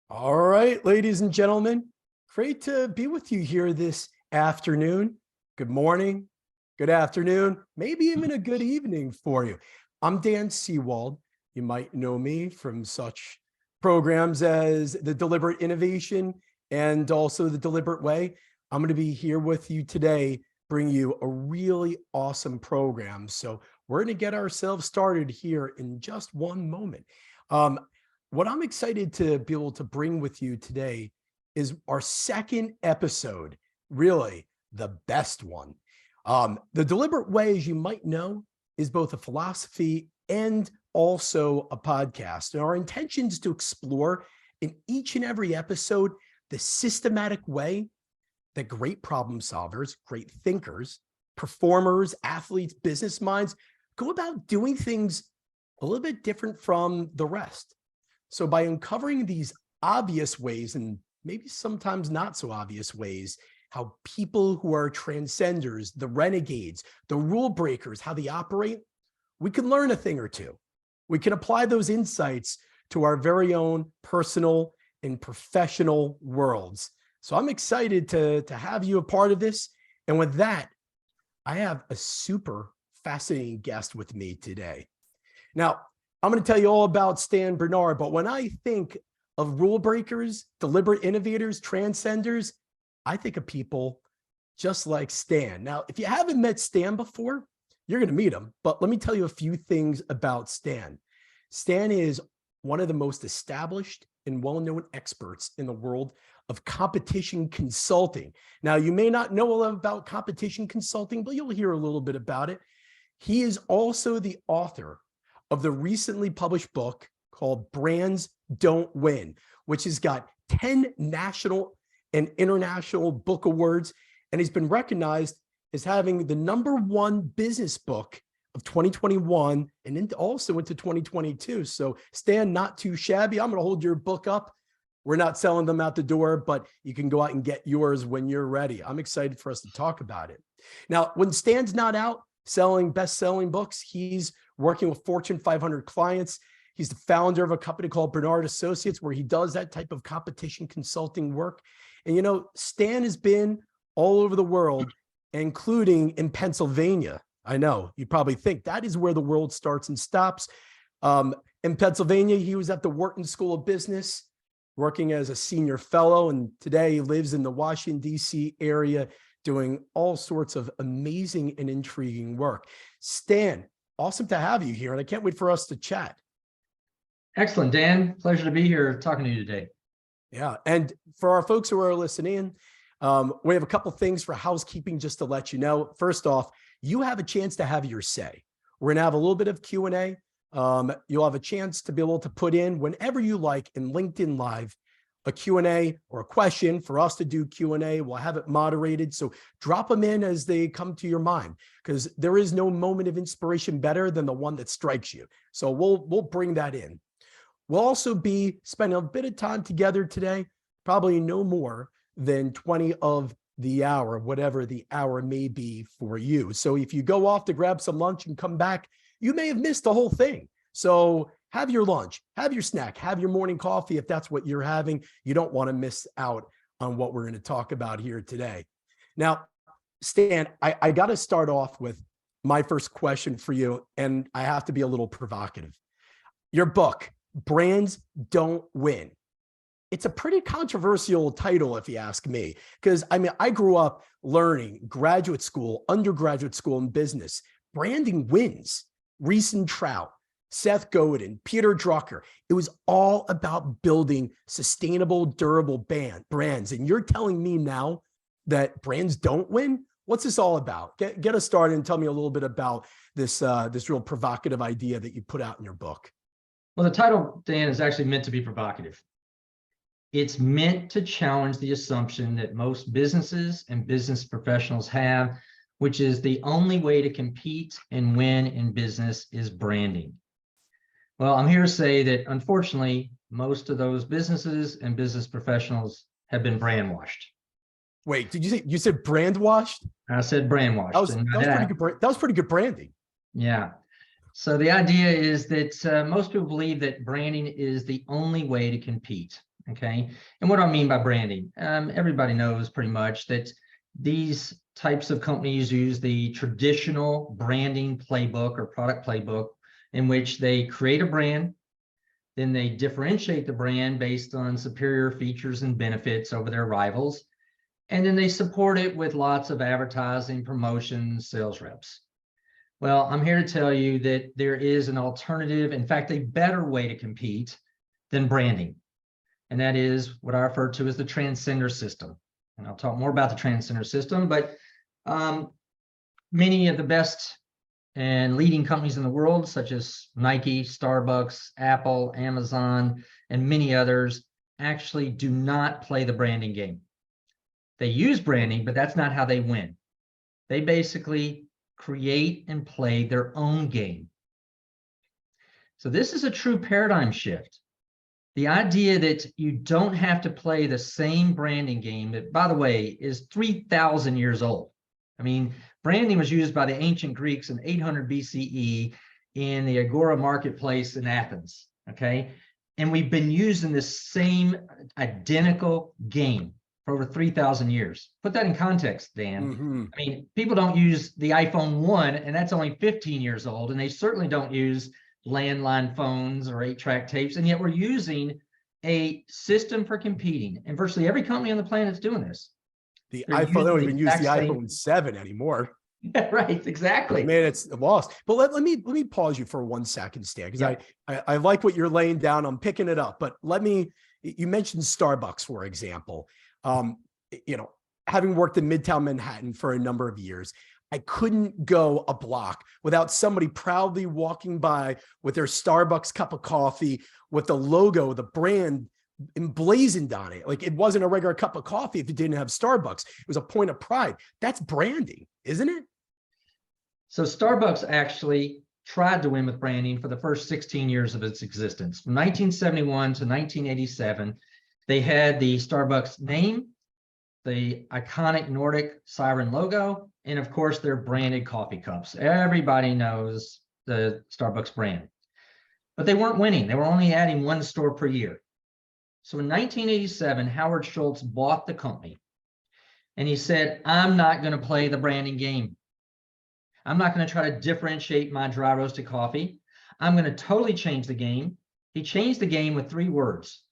All right, ladies and gentlemen, great to be with you here this afternoon. Good morning, good afternoon, maybe even a good evening for you. I'm Dan Seewald. You might know me from such programs as the Deliberate Innovation and also the Deliberate Way. I'm going to be here with you today, bring you a really awesome program. So we're going to get ourselves started here in just one moment. What I'm excited to be able to bring with you today is our second episode, really the best one. The Deliberate Way, as you might know, is both a philosophy and also a podcast. And our intention is to explore in each and every episode the systematic way that great problem solvers, great thinkers, performers, athletes, business minds go about doing things a little bit different from the rest. So by uncovering these obvious ways and maybe sometimes not so obvious ways, how people who are transcenders, the renegades, the rule breakers, how they operate, we can learn a thing or two. We can apply those insights to our very own personal and professional worlds. So I'm excited to have you a part of this. And with that, I have a super fascinating guest with me today. Now, I'm going to tell you all about Stan Bernard, but when I think of rule breakers, deliberate innovators, transcenders, I think of people just like Stan. Now, if you haven't met Stan before, you're going to meet him, but let me tell you a few things about Stan. Stan is one of the most established and well-known experts in the world of competition consulting. Now, you may not know a lot about competition consulting, but you'll hear a little bit about it. He is also the author of the recently published book called Brands Don't Win, which has got 10 national and international book awards, and he's been recognized as having the #1 business book of 2021 and also into 2022. So Stan, not too shabby. I'm going to hold your book up. We're not selling them out the door, but you can go out and get yours when you're ready. I'm excited for us to talk about it. Now, when Stan's not out selling best-selling books, he's working with Fortune 500 clients. He's the founder of a company called Bernard Associates, where he does that type of competition consulting work. And, you know, Stan has been all over the world, including in Pennsylvania. I know you probably think that is where the world starts and stops. In Pennsylvania, he was at the Wharton School of Business, working as a senior fellow. And today he lives in the Washington D.C. area, doing all sorts of amazing and intriguing work. Stan, awesome to have you here, and I can't wait for us to chat. Excellent, Dan. Pleasure to be here talking to you today. Yeah, and for our folks who are listening, we have a couple things for housekeeping just to let you know. First off, you have a chance to have your say. We're going to have a little bit of Q&A. You'll have a chance to be able to put in whenever you like in LinkedIn Live a Q&A or a question for us to do Q&A. We'll have it moderated. So drop them in as they come to your mind, because there is no moment of inspiration better than the one that strikes you. So we'll bring that in. We'll also be spending a bit of time together today, probably no more than 20 of the hour, whatever the hour may be for you. So if you go off to grab some lunch and come back, you may have missed the whole thing. So have your lunch, have your snack, have your morning coffee if that's what you're having. You don't want to miss out on what we're going to talk about here today. Now, Stan, I got to start off with my first question for you, and I have to be a little provocative. Your book, Brands Don't Win. It's a pretty controversial title, if you ask me, because I mean, I grew up learning graduate school, undergraduate school in business. Branding wins. Reese and Trout, Seth Godin, Peter Drucker. It was all about building sustainable, durable brands. And you're telling me now that brands don't win? What's this all about? Get us started and tell me a little bit about this, this real provocative idea that you put out in your book. Well, the title, Dan, is actually meant to be provocative. It's meant to challenge the assumption that most businesses and business professionals have, which is the only way to compete and win in business is branding. Well, I'm here to say that, unfortunately, most of those businesses and business professionals have been brand washed. Wait, did you said brand washed? I said brand washed. That was pretty good branding. Yeah. So the idea is that most people believe that branding is the only way to compete. okay? And what do I mean by branding? Everybody knows pretty much that these types of companies use the traditional branding playbook or product playbook in which they create a brand, then they differentiate the brand based on superior features and benefits over their rivals, and then they support it with lots of advertising, promotions, sales reps. Well, I'm here to tell you that there is an alternative, in fact, a better way to compete than branding. And that is what I refer to as the Transcender system. And I'll talk more about the Transcender system, but many of the best and leading companies in the world, such as Nike, Starbucks, Apple, Amazon, and many others, actually do not play the branding game. They use branding, but that's not how they win. They basically create and play their own game. So this is a true paradigm shift. The idea that you don't have to play the same branding game that, by the way, is 3,000 years old. I mean, branding was used by the ancient Greeks in 800 BCE in the Agora marketplace in Athens, okay? And we've been using this same identical game for over 3,000 years. Put that in context, Dan. I mean, people don't use the iPhone 1, and that's only 15 years old, and they certainly don't use landline phones or 8-track tapes, and yet we're using a system for competing. And virtually every company on the planet is doing this. The iPhone, they don't even use the iPhone 7 anymore. Right, exactly. Man, it's lost. But let me pause you for 1 second, Stan, because I like what you're laying down. I'm picking it up. But you mentioned Starbucks, for example. Having worked in Midtown Manhattan for a number of years, I couldn't go a block without somebody proudly walking by with their Starbucks cup of coffee with the logo, the brand emblazoned on it. Like, it wasn't a regular cup of coffee if it didn't have Starbucks. It was a point of pride. That's branding, isn't it? So Starbucks actually tried to win with branding for the first 16 years of its existence. From 1971 to 1987, they had the Starbucks name, the iconic Nordic siren logo, and of course their branded coffee cups. Everybody knows the Starbucks brand, but they weren't winning. They were only adding one store per year. So in 1987, Howard Schultz bought the company, and he said, I'm not going to play the branding game. I'm not going to try to differentiate my dry roasted coffee. I'm going to totally change the game. He changed the game with 3 words: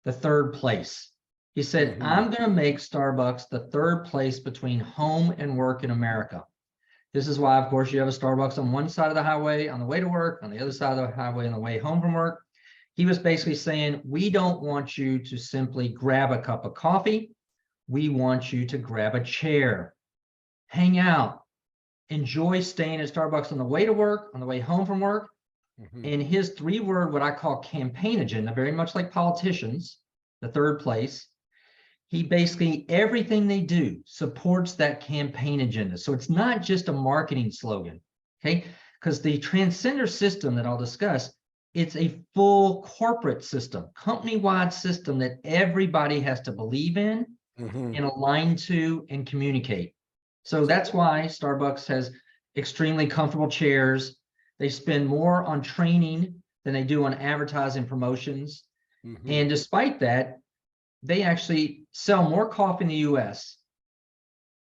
the third place. He said, I'm going to make Starbucks the third place between home and work in America. This is why, of course, you have a Starbucks on one side of the highway on the way to work, on the other side of the highway on the way home from work. He was basically saying, we don't want you to simply grab a cup of coffee. We want you to grab a chair, hang out, enjoy staying at Starbucks on the way to work, on the way home from work. And his 3-word, what I call campaign agenda, very much like politicians, the third place, he basically, everything they do supports that campaign agenda. So it's not just a marketing slogan, okay? Because the Transcender system that I'll discuss, it's a full corporate system, company-wide system that everybody has to believe in and align to and communicate. So that's why Starbucks has extremely comfortable chairs. They spend more on training than they do on advertising promotions. And despite that, they actually sell more coffee in the US,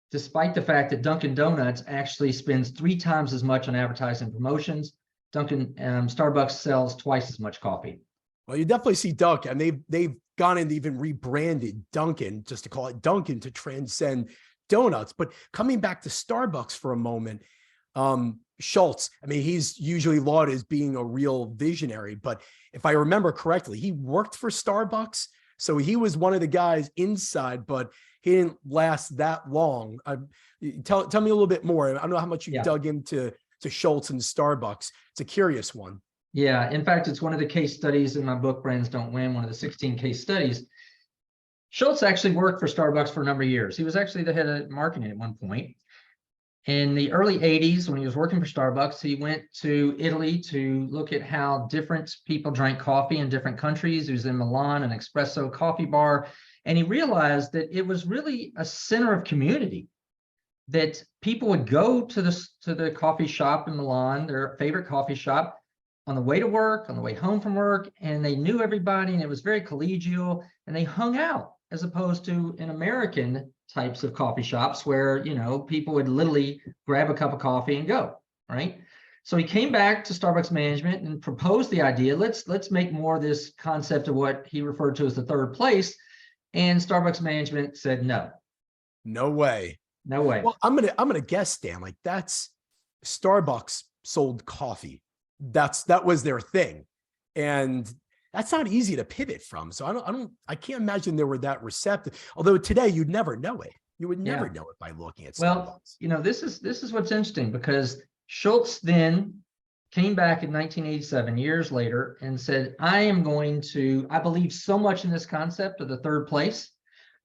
despite the fact that Dunkin' Donuts actually spends 3 times as much on advertising promotions. Starbucks sells twice as much coffee. Well, you definitely see Dunkin', and they've gone and even rebranded Dunkin', just to call it Dunkin', to Transcend Donuts. But coming back to Starbucks for a moment, Schultz, I mean, he's usually lauded as being a real visionary, but if I remember correctly, he worked for Starbucks. So he was one of the guys inside, but he didn't last that long. Tell me a little bit more. I don't know how much you dug into Schultz and Starbucks. It's a curious one. Yeah, in fact, it's one of the case studies in my book, Brands Don't Win, one of the 16 case studies. Schultz actually worked for Starbucks for a number of years. He was actually the head of marketing at one point. In the early 80s, when he was working for Starbucks, he went to Italy to look at how different people drank coffee in different countries. He was in Milan, an espresso coffee bar, and he realized that it was really a center of community, that people would go to the coffee shop in Milan, their favorite coffee shop, on the way to work, on the way home from work, and they knew everybody, and it was very collegial, and they hung out, as opposed to in American types of coffee shops where, people would literally grab a cup of coffee and go, right? So he came back to Starbucks management and proposed the idea, let's make more of this concept of what he referred to as the third place. And Starbucks management said, no. No way. No way. Well, I'm gonna guess, Dan, like that's Starbucks sold coffee. That was their thing. And that's not easy to pivot from. So I can't imagine they were that receptive. Although today you'd never know it. You would never know it by looking at Starbucks. Well, this is what's interesting, because Schultz then came back in 1987, years later, and said, I believe so much in this concept of the third place,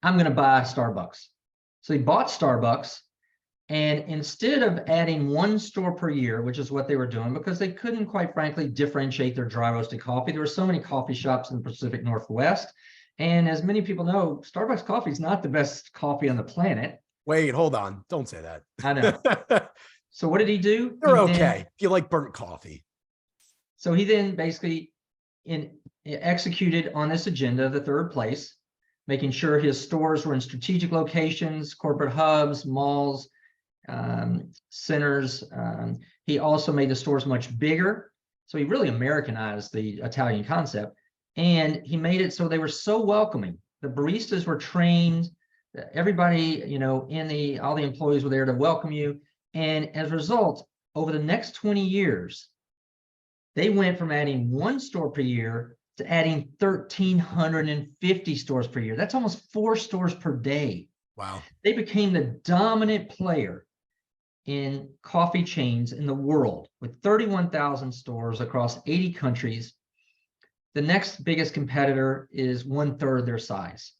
I'm going to buy Starbucks. So he bought Starbucks, and instead of adding one store per year, which is what they were doing, because they couldn't, quite frankly, differentiate their dry roasted coffee. There were so many coffee shops in the Pacific Northwest. And as many people know, Starbucks coffee is not the best coffee on the planet. Wait, hold on. Don't say that. I know. So what did he do? They're okay if you like burnt coffee. So he then basically executed on this agenda of the third place, making sure his stores were in strategic locations, corporate hubs, malls, centers. He also made the stores much bigger. So he really Americanized the Italian concept, and he made it so they were so welcoming. The baristas were trained. Everybody, all the employees were there to welcome you. And as a result, over the next 20 years, they went from adding one store per year to adding 1,350 stores per year. That's almost 4 stores per day. Wow. They became the dominant player in coffee chains in the world, with 31,000 stores across 80 countries. The next biggest competitor is 1/3 their size.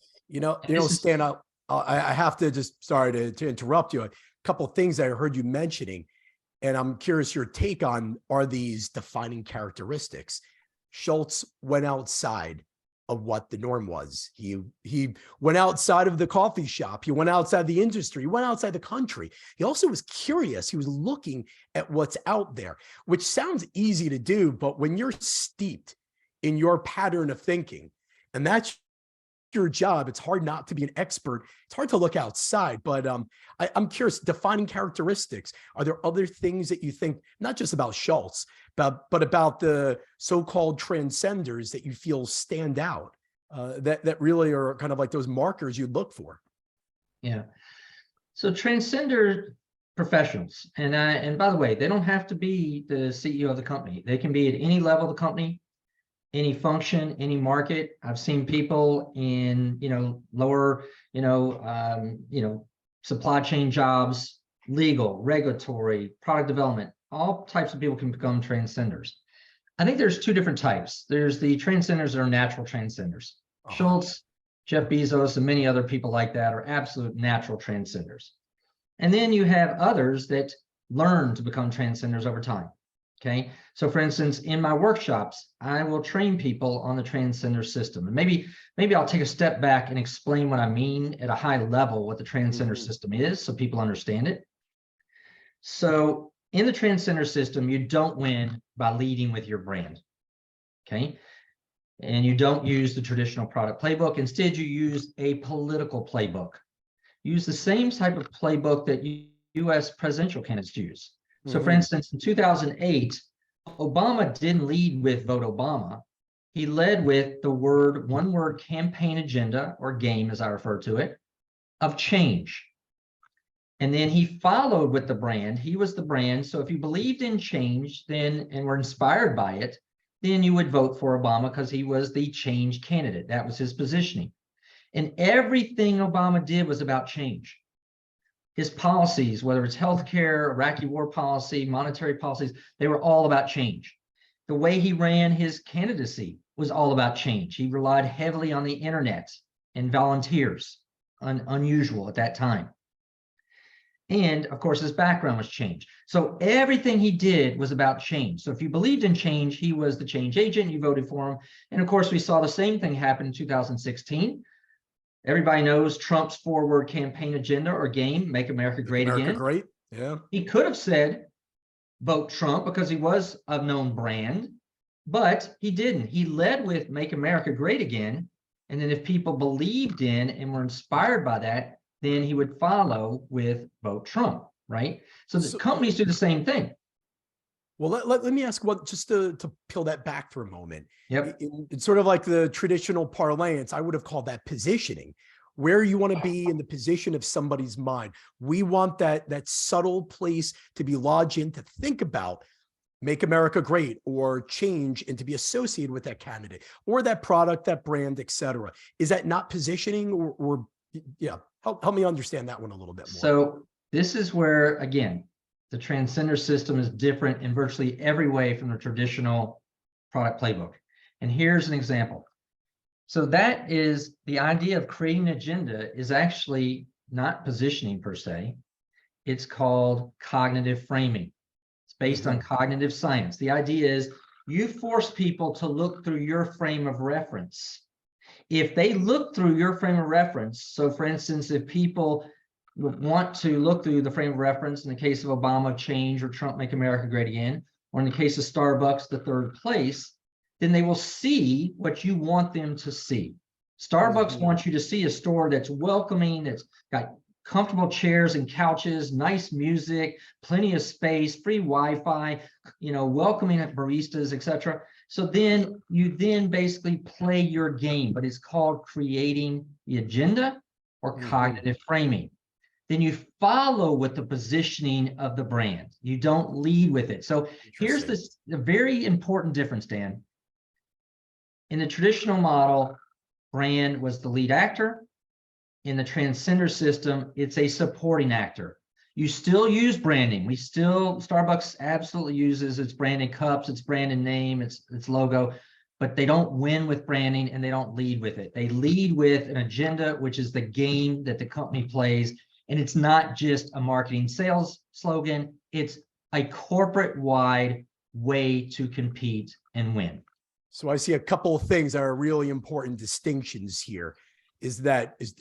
Stan, I have to just, sorry to interrupt you. A couple of things I heard you mentioning, and I'm curious your take on, are these defining characteristics? Schultz went outside of what the norm was. He went outside of the coffee shop. He went outside the industry. He went outside the country. He also was curious. He was looking at what's out there, which sounds easy to do, but when you're steeped in your pattern of thinking, and that's your job, it's hard not to be an expert. It's hard to look outside, but I'm curious, defining characteristics. Are there other things that you think, not just about Schultz, but about the so-called transcenders that you feel stand out, that really are kind of like those markers you'd look for? Yeah. So transcender professionals, and by the way, they don't have to be the CEO of the company. They can be at any level of the company, any function, any market. I've seen people in, lower, supply chain jobs, legal, regulatory, product development. All types of people can become transcenders. I think there's 2 different types. There's the transcenders that are natural transcenders. Schultz, Jeff Bezos, and many other people like that are absolute natural transcenders. And then you have others that learn to become transcenders over time. Okay. So for instance, in my workshops, I will train people on the Transcender system. And maybe I'll take a step back and explain what I mean at a high level, what the Transcender system is, so people understand it. So in the Transcender system, you don't win by leading with your brand. Okay. And you don't use the traditional product playbook. Instead, you use a political playbook. Use the same type of playbook that U.S. presidential candidates use. So for instance, in 2008, Obama didn't lead with Vote Obama. He led with the one word campaign agenda, or game as I refer to it, of change. And then he followed with the brand. He was the brand. So if you believed in change and were inspired by it, then you would vote for Obama because he was the change candidate. That was his positioning. And everything Obama did was about change. His policies, whether it's healthcare, Iraqi war policy, monetary policies, they were all about change. The way he ran his candidacy was all about change. He relied heavily on the internet and volunteers, unusual at that time. And of course, his background was change. So everything he did was about change. So if you believed in change, he was the change agent, you voted for him. And of course, we saw the same thing happen in 2016. Everybody knows Trump's forward campaign agenda or game, Make America Great Again. Great. Yeah. He could have said, vote Trump, because he was a known brand. But he didn't. He led with Make America Great Again. And then if people believed in and were inspired by that, then he would follow with Vote Trump, right? So the companies do the same thing. Well, let me ask one, just to peel that back for a moment. Yep. It's sort of like the traditional parlance. I would have called that positioning, where you want to be in the position of somebody's mind. We want that subtle place to be lodged in, to think about Make America Great or change, and to be associated with that candidate or that product, that brand, et cetera. Is that not positioning, or yeah, help me understand that one a little bit more. So this is where, again, the Transcender system is different in virtually every way from the traditional product playbook. And here's an example. So that is the idea of creating an agenda is actually not positioning per se. It's called cognitive framing. It's based on cognitive science. The idea is you force people to look through your frame of reference. If they look through your frame of reference, so for instance, if people want to look through the frame of reference in the case of Obama, change, or Trump, make America great again, or in the case of Starbucks, the third place, then they will see what you want them to see. Starbucks wants you to see a store that's welcoming, that's got comfortable chairs and couches, nice music, plenty of space, free Wi-Fi, welcoming baristas, etc. So then you basically play your game, but it's called creating the agenda or cognitive framing. Then you follow with the positioning of the brand. You don't lead with it. So here's the very important difference, Dan. In the traditional model, brand was the lead actor. In the Transcender system, it's a supporting actor. You still use branding. Starbucks absolutely uses its branded cups, its branded name, its logo, but they don't win with branding and they don't lead with it. They lead with an agenda, which is the game that the company plays. And it's not just a marketing sales slogan. It's a corporate-wide way to compete and win. So I see a couple of things that are really important distinctions here.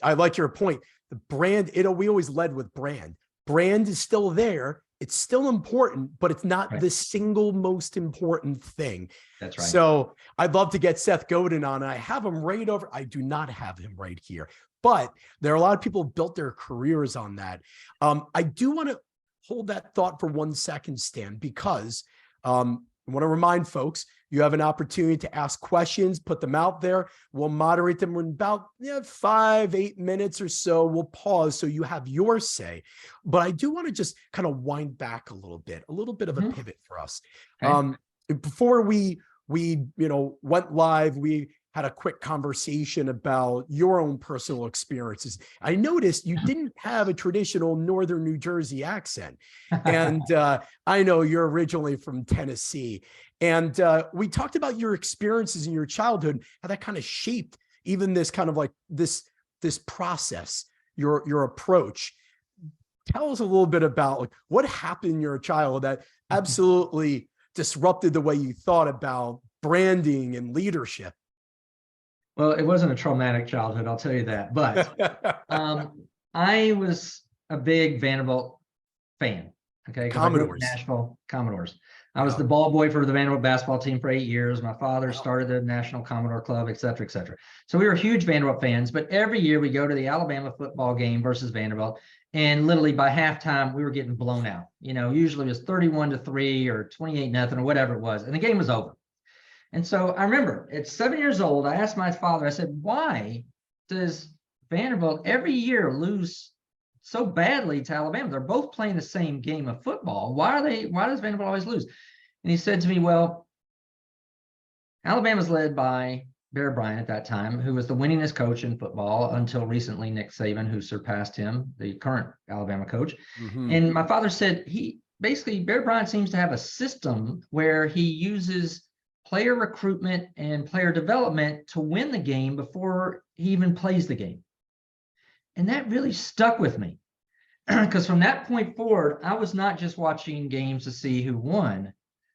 I like your point. The brand, we always led with brand. Brand is still there. It's still important, but it's not the single most important thing. That's right. So I'd love to get Seth Godin on. I have him right over. I do not have him right here, but there are a lot of people who built their careers on that. I do want to hold that thought for 1 second, Stan, because I want to remind folks, you have an opportunity to ask questions, put them out there. We'll moderate them in about 5-8 minutes or so. We'll pause so you have your say. But I do want to just kind of wind back a little bit of a pivot for us. Okay. Before we went live, we had a quick conversation about your own personal experiences. I noticed you didn't have a traditional Northern New Jersey accent. And I know you're originally from Tennessee. And we talked about your experiences in your childhood, how that kind of shaped even this kind of like this process, your approach. Tell us a little bit about what happened in your childhood that absolutely disrupted the way you thought about branding and leadership. Well, it wasn't a traumatic childhood, I'll tell you that. But I was a big Vanderbilt fan. Okay, Commodores. Nashville Commodores. I was the ball boy for the Vanderbilt basketball team for 8 years. My father started the National Commodore Club, et cetera, et cetera. So we were huge Vanderbilt fans. But every year we go to the Alabama football game versus Vanderbilt, and literally by halftime we were getting blown out. Usually it was 31-3 or 28-0 or whatever it was, and the game was over. And so I remember at 7 years old, I asked my father, I said, why does Vanderbilt every year lose so badly to Alabama? They're both playing the same game of football. Why does Vanderbilt always lose? And he said to me, well, Alabama's led by Bear Bryant at that time, who was the winningest coach in football until recently, Nick Saban, who surpassed him, the current Alabama coach. And my father said Bear Bryant seems to have a system where he uses player recruitment and player development to win the game before he even plays the game. And that really stuck with me because from that point forward, I was not just watching games to see who won.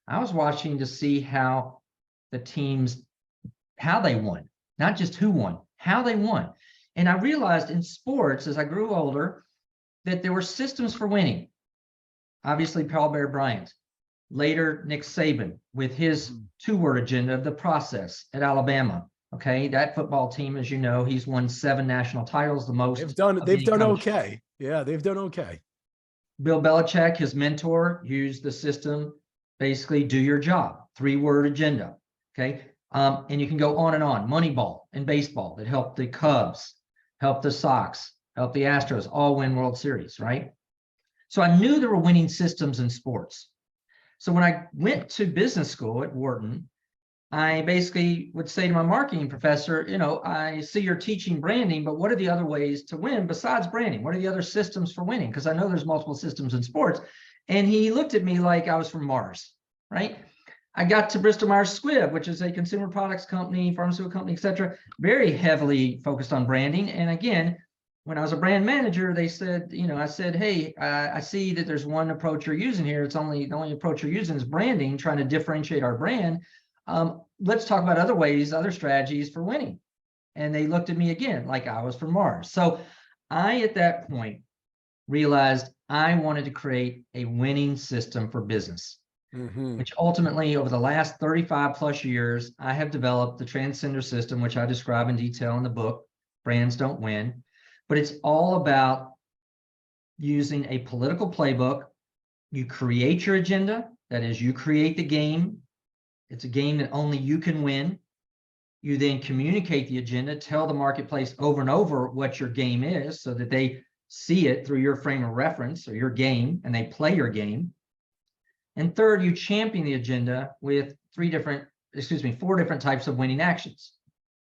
I was watching to see how the teams, how they won, not just who won, how they won. And I realized in sports, as I grew older, that there were systems for winning. Obviously, Bear Bryant. Later, Nick Saban with his two-word agenda of the process at Alabama. Okay, that football team, as you know, he's won 7 national titles, the most. They've done okay. Yeah, they've done okay. Bill Belichick, his mentor, used the system, basically do your job, 3-word agenda. Okay. And you can go on and on. Moneyball in baseball that helped the Cubs, helped the Sox, helped the Astros all win World Series, right? So I knew there were winning systems in sports. So when I went to business school at Wharton, I basically would say to my marketing professor, I see you're teaching branding, but what are the other ways to win besides branding? What are the other systems for winning? Because I know there's multiple systems in sports. And he looked at me like I was from Mars, right? I got to Bristol Myers Squibb, which is a consumer products company, pharmaceutical company, et cetera, very heavily focused on branding. And again, when I was a brand manager, they said, I said, hey, I see that there's one approach you're using here. The only approach you're using is branding, trying to differentiate our brand. Let's talk about other ways, other strategies for winning. And they looked at me again like I was from Mars. So I, at that point, realized I wanted to create a winning system for business, which ultimately, over the last 35 plus years, I have developed the Transcender system, which I describe in detail in the book, Brands Don't Win. But it's all about using a political playbook. You create your agenda. That is, you create the game. It's a game that only you can win. You then communicate the agenda, tell the marketplace over and over what your game is so that they see it through your frame of reference or your game, and they play your game. And third, you champion the agenda with 4 different types of winning actions.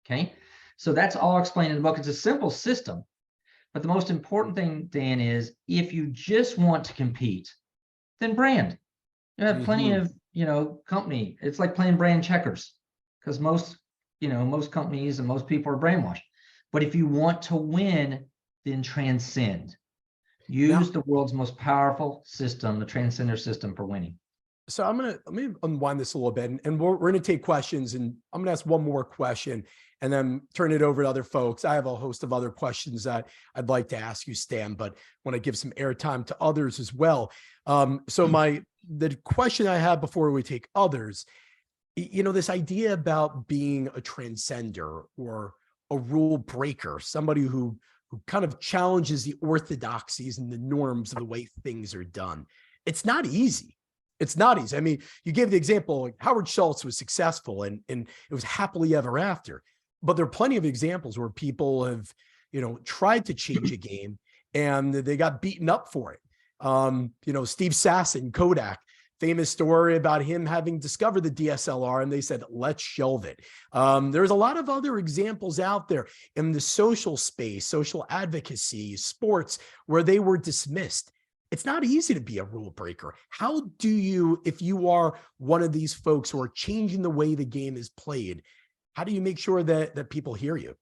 Okay. So that's all explained in the book. It's a simple system. But the most important thing, Dan, is if you just want to compete, then brand. You have plenty of, company. It's like playing brand checkers, because most companies and most people are brainwashed. But if you want to win, then transcend. Use the world's most powerful system, the Transcender system, for winning. So let me unwind this a little bit, and we're going to take questions, and I'm going to ask one more question and then turn it over to other folks. I have a host of other questions that I'd like to ask you, Stan, but want to give some airtime to others as well. So the question I have before we take others, this idea about being a transcender or a rule breaker, somebody who kind of challenges the orthodoxies and the norms of the way things are done. It's not easy. It's not easy. I mean, you gave the example, like Howard Schultz was successful and it was happily ever after, but there are plenty of examples where people have, tried to change a game and they got beaten up for it. Steve Sasson, Kodak, famous story about him having discovered the DSLR and they said, let's shelve it. There's a lot of other examples out there in the social space, social advocacy, sports, where they were dismissed. It's not easy to be a rule breaker. How do you, if you are one of these folks who are changing the way the game is played, how do you make sure that people hear you?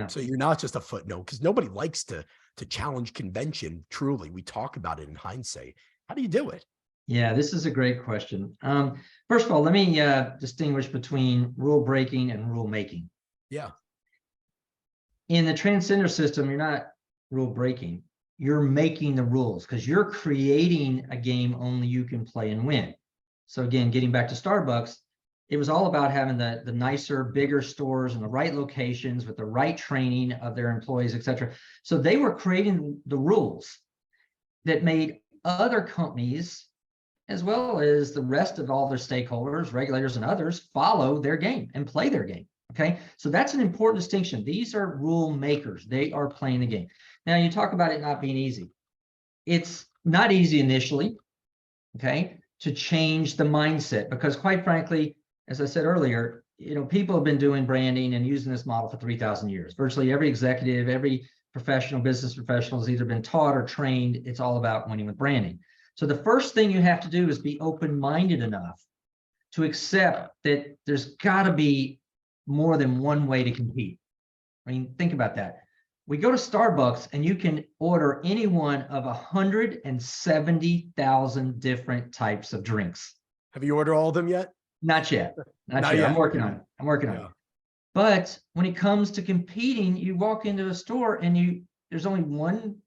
So you're not just a footnote, because nobody likes to challenge convention. Truly, we talk about it in hindsight. How do you do it? Yeah, this is a great question. First of all, let me distinguish between rule breaking and rule making. Yeah. In the Transcender system, you're not rule breaking. You're making the rules, because you're creating a game only you can play and win. So again, getting back to Starbucks, it was all about having the nicer, bigger stores in the right locations with the right training of their employees, et cetera. So they were creating the rules that made other companies, as well as the rest of all their stakeholders, regulators, and others, follow their game and play their game. Okay, so that's an important distinction. These are rule makers. They are playing the game. Now, you talk about it not being easy. It's not easy initially, okay, to change the mindset, because quite frankly, as I said earlier, people have been doing branding and using this model for 3,000 years. Virtually every executive, every business professional has either been taught or trained. It's all about winning with branding. So the first thing you have to do is be open-minded enough to accept that there's got to be more than one way to compete. I mean, think about that. We go to Starbucks and you can order any one of 170,000 different types of drinks. Have you ordered all of them yet? Not yet. Not yet. I'm working on it. On it. But when it comes to competing, you walk into a store and there's only one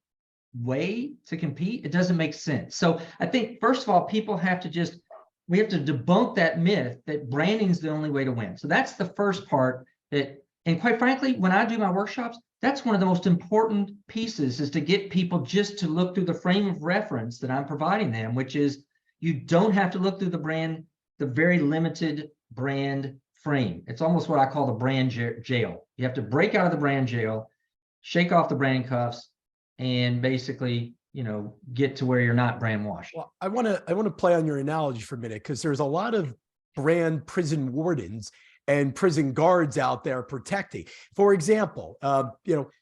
way to compete. It doesn't make sense. So I think, first of all, people have to just we have to debunk that myth that branding is the only way to win. So that's the first part that, and quite frankly, when I do my workshops, that's one of the most important pieces, is to get people just to look through the frame of reference that I'm providing them, which is you don't have to look through the brand, the very limited brand frame. It's almost what I call the brand jail. You have to break out of the brand jail, shake off the brand cuffs, and basically, get to where you're not brand washed. Well, I want to play on your analogy for a minute, because there's a lot of brand prison wardens and prison guards out there protecting. For example,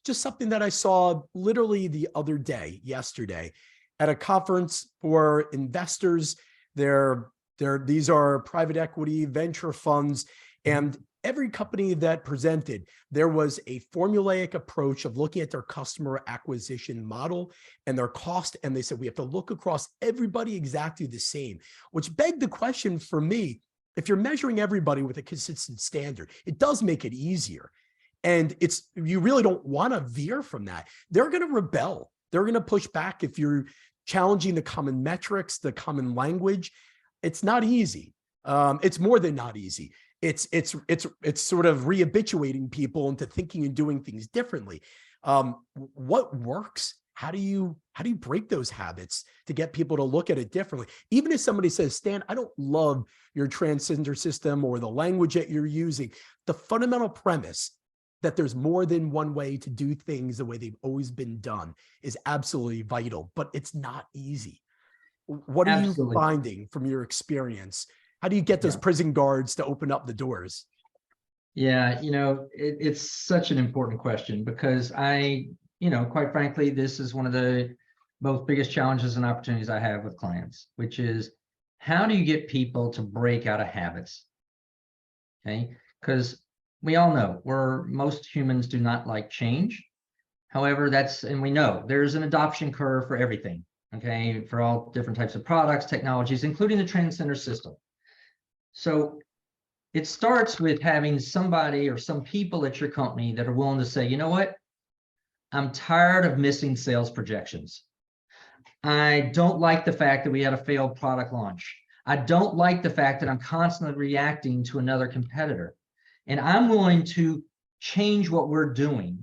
just something that I saw literally the other day, yesterday, at a conference for investors. These are private equity venture funds, and every company that presented, there was a formulaic approach of looking at their customer acquisition model and their cost. And they said, we have to look across everybody exactly the same, which begged the question for me, if you're measuring everybody with a consistent standard, it does make it easier. And you really don't want to veer from that. They're going to rebel. They're going to push back if you're challenging the common metrics, the common language. It's not easy. It's more than not easy. It's sort of re-habituating people into thinking and doing things differently. What works? How do you break those habits to get people to look at it differently? Even if somebody says, Stan, I don't love your Transcender system or the language that you're using, the fundamental premise that there's more than one way to do things the way they've always been done is absolutely vital, but it's not easy. What are you finding from your experience? How do you get those prison guards to open up the doors? Yeah, it's such an important question, because quite frankly, this is one of the both biggest challenges and opportunities I have with clients, which is how do you get people to break out of habits? Okay, because we all know most humans do not like change. However, and we know there's an adoption curve for everything, okay, for all different types of products, technologies, including the Transcender system. So it starts with having somebody or some people at your company that are willing to say, you know what? I'm tired of missing sales projections. I don't like the fact that we had a failed product launch. I don't like the fact that I'm constantly reacting to another competitor. And I'm willing to change what we're doing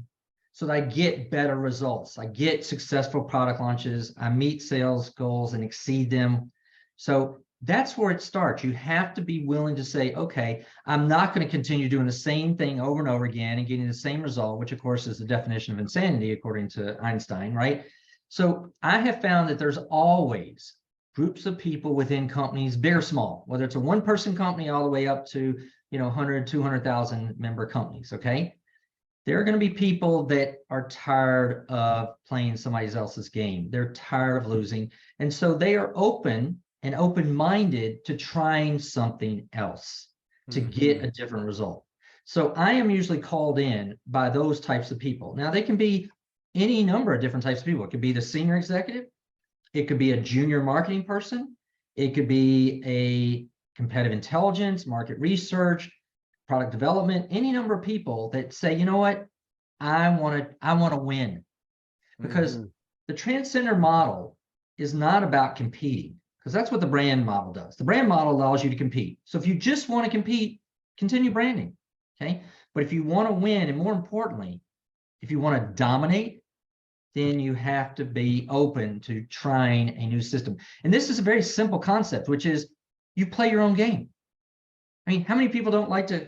so that I get better results. I get successful product launches. I meet sales goals and exceed them. So that's where it starts. You have to be willing to say, okay, I'm not going to continue doing the same thing over and over again and getting the same result, which of course is the definition of insanity, according to Einstein, right? So I have found that there's always groups of people within companies, big or small, whether it's a one-person company all the way up to 100, 200,000 member companies, okay? There are going to be people that are tired of playing somebody else's game. They're tired of losing. And so they are open and open-minded to trying something else to get a different result. So I am usually called in by those types of people. Now, they can be any number of different types of people. It could be the senior executive. It could be a junior marketing person. It could be a competitive intelligence, market research, product development, any number of people that say, you know what, I want to win. Because the Transcender model is not about competing, because that's what the brand model does. The brand model allows you to compete. So if you just want to compete, continue branding, okay? But if you want to win, and more importantly, if you want to dominate, then you have to be open to trying a new system. And this is a very simple concept, which is you play your own game. I mean, how many people don't like to,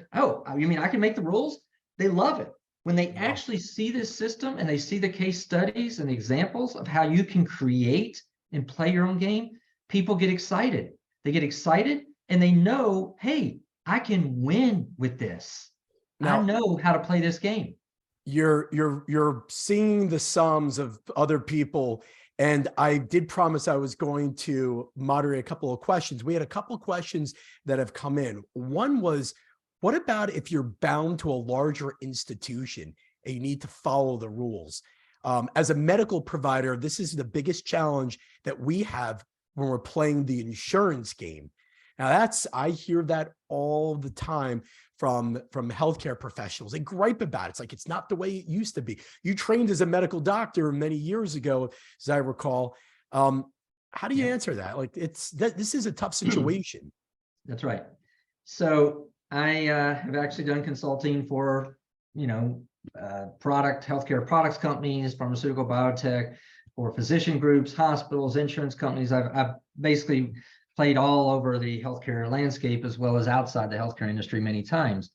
you mean I can make the rules? They love it. When they actually see this system and they see the case studies and examples of how you can create and play your own game, people get excited. They get excited and they know, hey, I can win with this. Now, I know how to play this game. You're seeing the sums of other people. And I did promise I was going to moderate a couple of questions. We had a couple of questions that have come in. One was, what about if you're bound to a larger institution and you need to follow the rules? As a medical provider, this is the biggest challenge that we have when we're playing the insurance game. Now I hear that all the time from healthcare professionals. They gripe about it. It's like, it's not the way it used to be. You trained as a medical doctor many years ago, as I recall. How do you answer that? Like, this is a tough situation. That's right. So I have actually done consulting for, healthcare products companies, pharmaceutical, biotech, for physician groups, hospitals, insurance companies. I've basically played all over the healthcare landscape as well as outside the healthcare industry many times.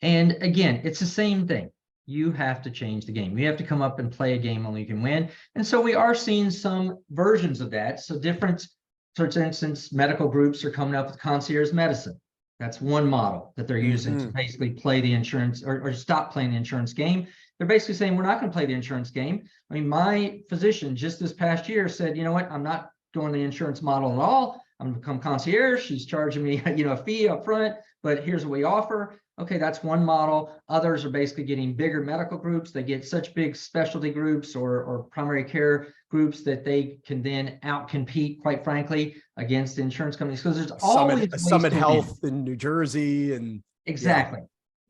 And again, it's the same thing. You have to change the game. You have to come up and play a game only you can win. And so we are seeing some versions of that. So different, for instance, medical groups are coming up with concierge medicine. That's one model that they're using to basically play the insurance or stop playing the insurance game. They're basically saying, we're not going to play the insurance game. I mean, my physician just this past year said, you know what, I'm not going the insurance model at all. I'm going to become concierge. She's charging me, a fee up front, but here's what we offer. Okay, that's one model. Others are basically getting bigger medical groups. They get such big specialty groups or primary care groups that they can then outcompete, quite frankly, against the insurance companies. Because there's always Summit Health in New Jersey, and exactly,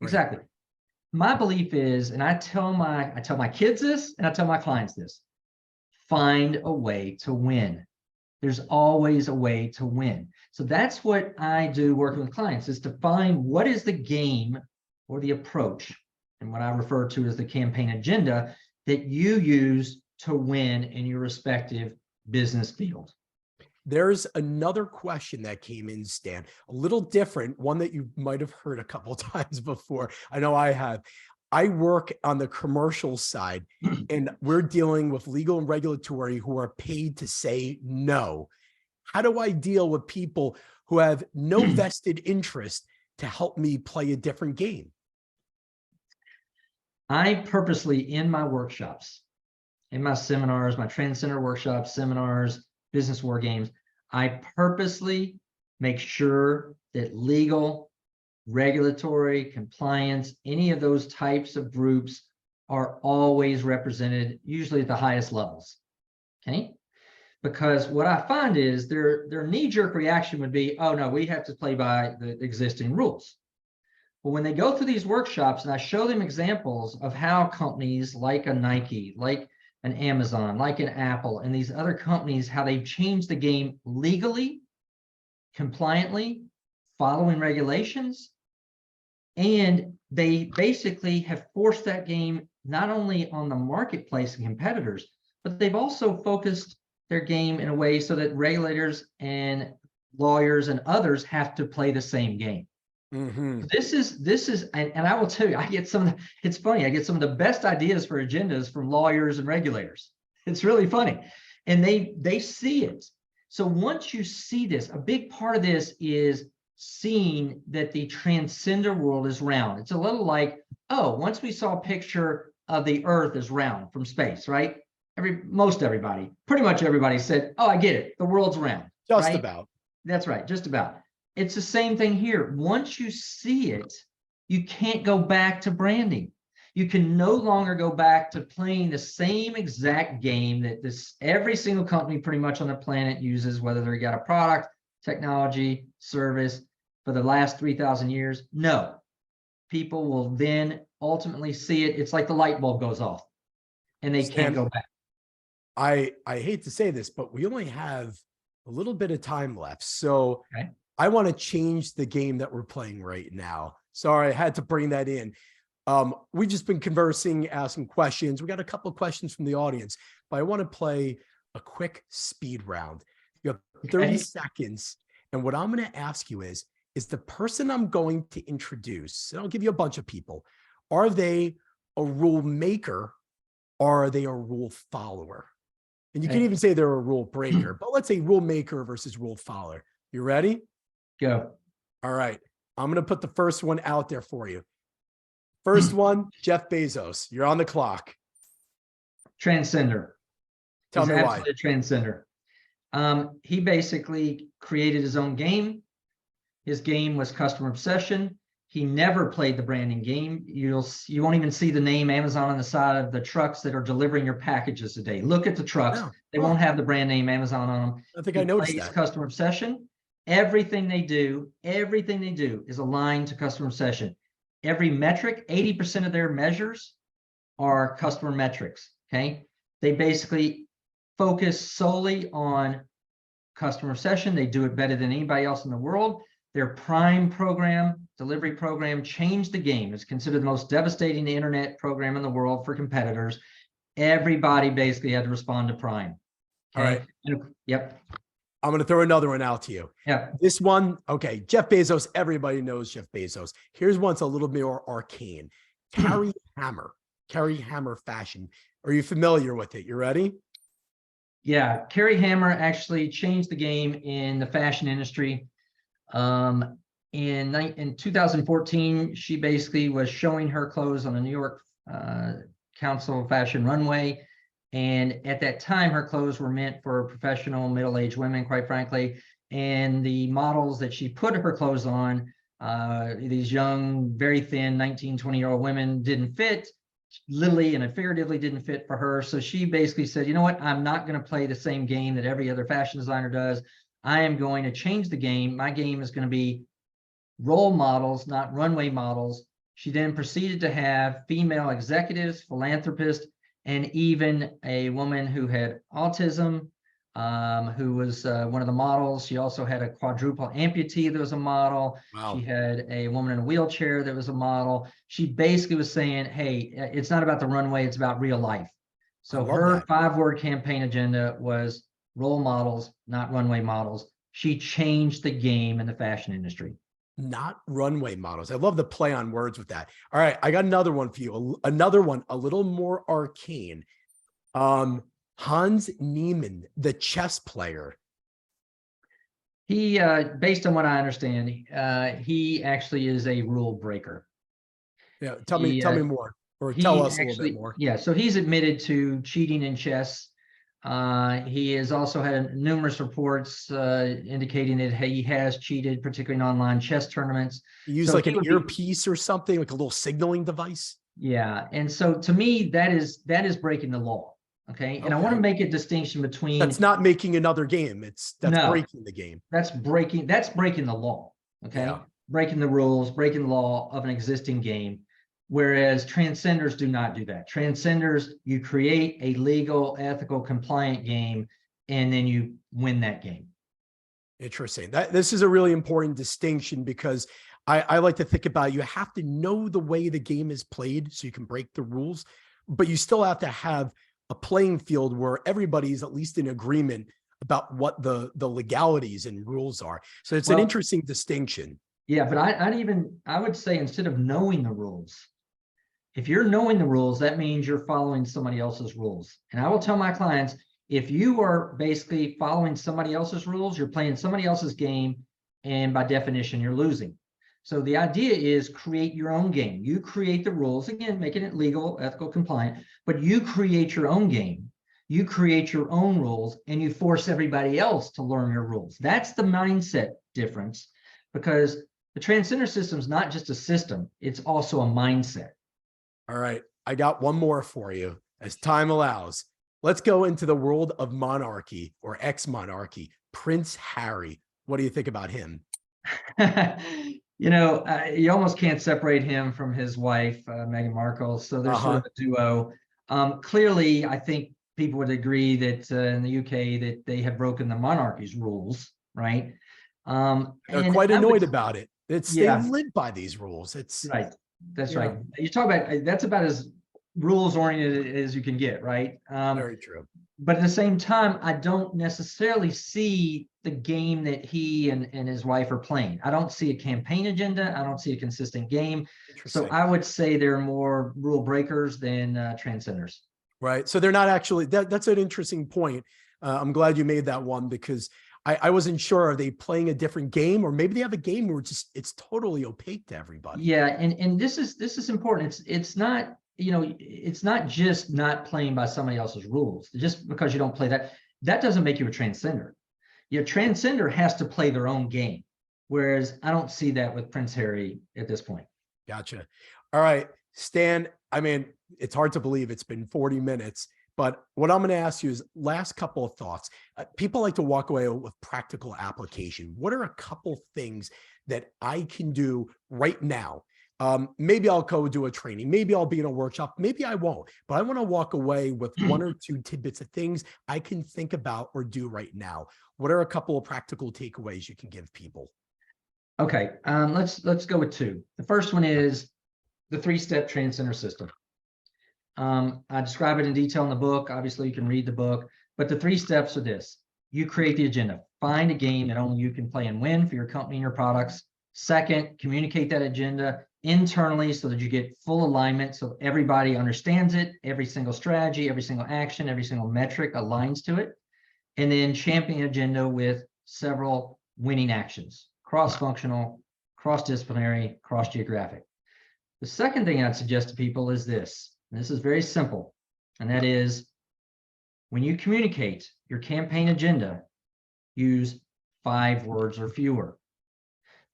exactly. My belief is, and I tell my kids this, and I tell my clients this: find a way to win. There's always a way to win. So that's what I do working with clients, is to find what is the game or the approach, and what I refer to as the campaign agenda, that you use to win in your respective business field. There's another question that came in, Stan, a little different, one that you might have heard a couple of times before. I know I have. I work on the commercial side, and we're dealing with legal and regulatory who are paid to say no. How do I deal with people who have no vested interest to help me play a different game? I purposely, in my workshops, in my seminars, my Transcender workshops, seminars, business war games, I purposely make sure that legal, regulatory, compliance, any of those types of groups are always represented, usually at the highest levels. Okay? Because what I find is their knee-jerk reaction would be, oh no, we have to play by the existing rules. But when they go through these workshops and I show them examples of how companies like a Nike, like an Amazon, like an Apple, and these other companies, how they've changed the game legally, compliantly, following regulations, and they basically have forced that game not only on the marketplace and competitors, but they've also focused their game in a way so that regulators and lawyers and others have to play the same game. This is, and I will tell you, I get it's funny, I get some of the best ideas for agendas from lawyers and regulators. It's really funny. And they see it. So once you see this, a big part of this is seeing that the transcender world is round. It's a little like, oh, once we saw a picture of the Earth as round from space, right? Pretty much everybody said, oh, I get it. The world's round. Just about. That's right. Just about. It's the same thing here. Once you see it, you can't go back to branding. You can no longer go back to playing the same exact game that every single company pretty much on the planet uses, whether they got a product, technology, service for the last 3,000 years. No, people will then ultimately see it. It's like the light bulb goes off and they can't go back. I hate to say this, but we only have a little bit of time left. So I want to change the game that we're playing right now. Sorry, I had to bring that in. We've just been conversing, asking questions. We got a couple of questions from the audience, but I want to play a quick speed round. You have 30 seconds. And what I'm going to ask you is the person I'm going to introduce, and I'll give you a bunch of people, are they a rule maker or are they a rule follower? And you can even say they're a rule breaker, but let's say rule maker versus rule follower. You ready? Go. All right. I'm going to put the first one out there for you. First one, Jeff Bezos. You're on the clock. Transcender. Tell me why. A transcender. He basically created his own game. His game was customer obsession. He never played the branding game. You won't even see the name Amazon on the side of the trucks that are delivering your packages today. Look at the trucks. No. They won't have the brand name Amazon on them. I think I noticed that. Customer obsession. Everything they do is aligned to customer obsession. Every metric, 80% of their measures are customer metrics. Okay. They basically focus solely on customer obsession. They do it better than anybody else in the world. Their Prime program, delivery program, changed the game. It's considered the most devastating internet program in the world for competitors. Everybody basically had to respond to Prime. All right. Yep. I'm going to throw another one out to you. Yeah. This one, okay, Jeff Bezos, everybody knows Jeff Bezos. Here's one that's a little more arcane. Carrie Hammer fashion. Are you familiar with it? You ready? Yeah, Carrie Hammer actually changed the game in the fashion industry. In 2014, she basically was showing her clothes on the New York Council Fashion Runway. And at that time, her clothes were meant for professional middle-aged women, quite frankly. And the models that she put her clothes on, these young, very thin 19, 20-year-old women didn't fit. Literally and figuratively didn't fit for her. So she basically said, you know what, I'm not going to play the same game that every other fashion designer does. I am going to change the game. My game is going to be role models, not runway models. She then proceeded to have female executives, philanthropists, and even a woman who had autism, who was one of the models. She also had a quadruple amputee that was a model. Wow. She had a woman in a wheelchair that was a model. She basically was saying, hey, it's not about the runway, it's about real life. So her 5-word campaign agenda was role models, not runway models. She changed the game in the fashion industry. Not runway models. I love the play on words with that. All right, I got another one for you. Another one, a little more arcane. Hans Niemann, the chess player. He, based on what I understand, he actually is a rule breaker. Yeah, tell me more, or tell us a little bit more. Yeah, so he's admitted to cheating in chess. He has also had numerous reports indicating that he has cheated, particularly in online chess tournaments. He used like an earpiece or something, like a little signaling device. Yeah, and so to me, that is breaking the law. Okay, and I want to make a distinction between. That's not making another game. That's breaking the game. That's breaking the law. Okay, yeah. Breaking the rules, breaking the law of an existing game. Whereas transcenders do not do that. Transcenders, you create a legal, ethical, compliant game, and then you win that game. Interesting. This is a really important distinction, because I like to think about, you have to know the way the game is played so you can break the rules, but you still have to have a playing field where everybody's at least in agreement about what the legalities and rules are. So it's an interesting distinction. Yeah, but I would say, instead of knowing the rules, if you're knowing the rules, that means you're following somebody else's rules. And I will tell my clients, if you are basically following somebody else's rules, you're playing somebody else's game, and by definition, you're losing. So the idea is create your own game. You create the rules, again, making it legal, ethical, compliant, but you create your own game. You create your own rules, and you force everybody else to learn your rules. That's the mindset difference, because the Transcender system is not just a system, it's also a mindset. All right, I got one more for you as time allows. Let's go into the world of monarchy, or ex-monarchy. Prince Harry. What do you think about him? You know, you almost can't separate him from his wife, Meghan Markle. So there's sort of a duo. Clearly, I think people would agree that in the UK that they have broken the monarchy's rules, right? They're quite annoyed about it. They live by these rules. It's right. That's right. You talk about, that's about as rules oriented as you can get, right? Very true. But at the same time, I don't necessarily see the game that he and his wife are playing. I don't see a campaign agenda. I don't see a consistent game. So I would say they're more rule breakers than transcenders. Right. So they're not actually, that's an interesting point. I'm glad you made that one, because I wasn't sure, are they playing a different game, or maybe they have a game where it's totally opaque to everybody. Yeah, and this is important. It's not, you know, it's not just not playing by somebody else's rules. Just because you don't play that doesn't make you a transcender. Your transcender has to play their own game, whereas I don't see that with Prince Harry at this point. Gotcha. All right, Stan, I mean, it's hard to believe it's been 40 minutes. But what I'm going to ask you is last couple of thoughts. People like to walk away with practical application. What are a couple things that I can do right now? Maybe I'll go do a training. Maybe I'll be in a workshop. Maybe I won't. But I want to walk away with 1 or 2 tidbits of things I can think about or do right now. What are a couple of practical takeaways you can give people? Okay, let's go with two. The first one is the 3-step Transcender system. I describe it in detail in the book. Obviously, you can read the book, but the 3 steps are this. You create the agenda. Find a game that only you can play and win for your company and your products. Second, communicate that agenda internally so that you get full alignment so everybody understands it, every single strategy, every single action, every single metric aligns to it. And then champion agenda with several winning actions, cross-functional, cross-disciplinary, cross-geographic. The second thing I'd suggest to people is this. This is very simple, and that is when you communicate your campaign agenda, use 5 words or fewer.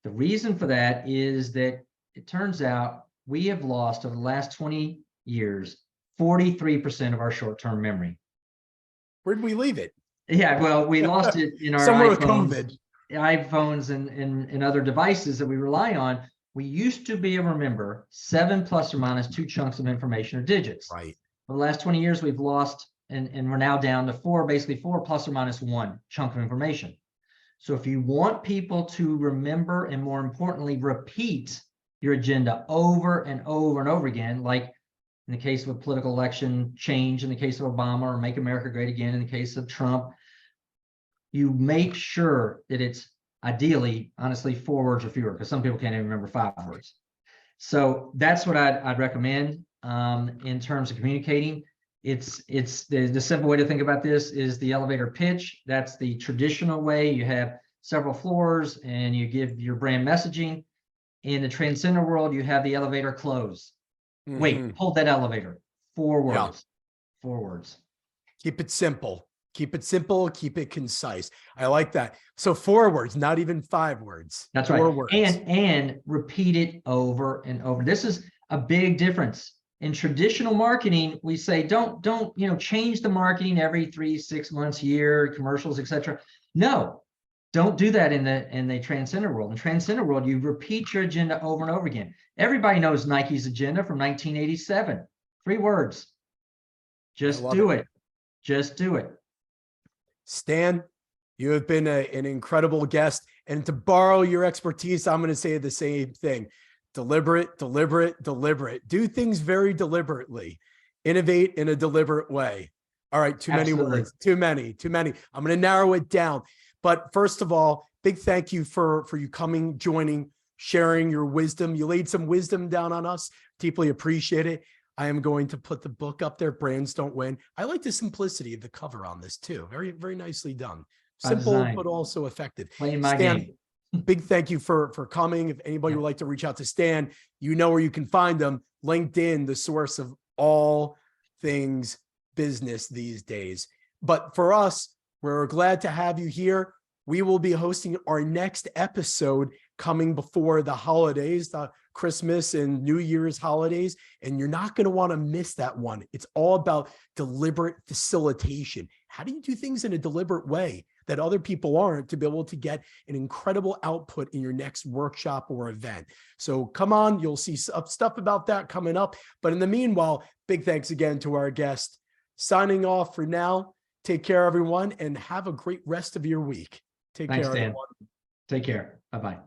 The reason for that is that it turns out we have lost over the last 20 years, 43% of our short-term memory. Where did we leave it? Yeah, well, we lost it in our somewhere with iPhones, COVID. and other devices that we rely on. We used to be able to remember 7 plus or minus 2 chunks of information or digits. Right. For the last 20 years, we've lost, and we're now down to 4, basically 4 plus or minus 1 chunk of information. So if you want people to remember and more importantly, repeat your agenda over and over and over again, like in the case of a political election change, in the case of Obama, or Make America Great Again, in the case of Trump, you make sure that it's ideally, honestly, 4 words or fewer, because some people can't even remember 5 words. So that's what I'd recommend in terms of communicating. It's the simple way to think about this is the elevator pitch. That's the traditional way. You have several floors and you give your brand messaging. In the Transcender world, you have the elevator close. Wait, hold that elevator. 4 words. Yeah. 4 words. Keep it simple. Keep it simple. Keep it concise. I like that. So 4 words, not even 5 words. That's 4 right. words. And repeat it over and over. This is a big difference. In traditional marketing, we say don't change the marketing every 3, 6 months, year, commercials, etc. No, don't do that in the Transcender world. In the Transcender world, you repeat your agenda over and over again. Everybody knows Nike's agenda from 1987. 3 words. Just do it. Just do it. Stan, you have been an incredible guest. And to borrow your expertise, I'm going to say the same thing. Deliberate, deliberate, deliberate. Do things very deliberately. Innovate in a deliberate way. All right, too many words. Too many. I'm going to narrow it down. But first of all, big thank you for you coming, joining, sharing your wisdom. You laid some wisdom down on us. Deeply appreciate it. I am going to put the book up there, Brands Don't Win. I like the simplicity of the cover on this too. Very, very nicely done. Simple, but also effective. Playing my Stan, game. Big thank you for coming. If anybody would like to reach out to Stan, you know where you can find him. LinkedIn, the source of all things business these days. But for us, we're glad to have you here. We will be hosting our next episode coming before the holidays, the Christmas and New Year's holidays, and you're not going to want to miss that one. It's all about deliberate facilitation. How do you do things in a deliberate way that other people aren't to be able to get an incredible output in your next workshop or event? So come on, you'll see stuff about that coming up. But in the meanwhile, big thanks again to our guest. Signing off for now. Take care, everyone, and have a great rest of your week. Take care, everyone. Take care. Bye-bye.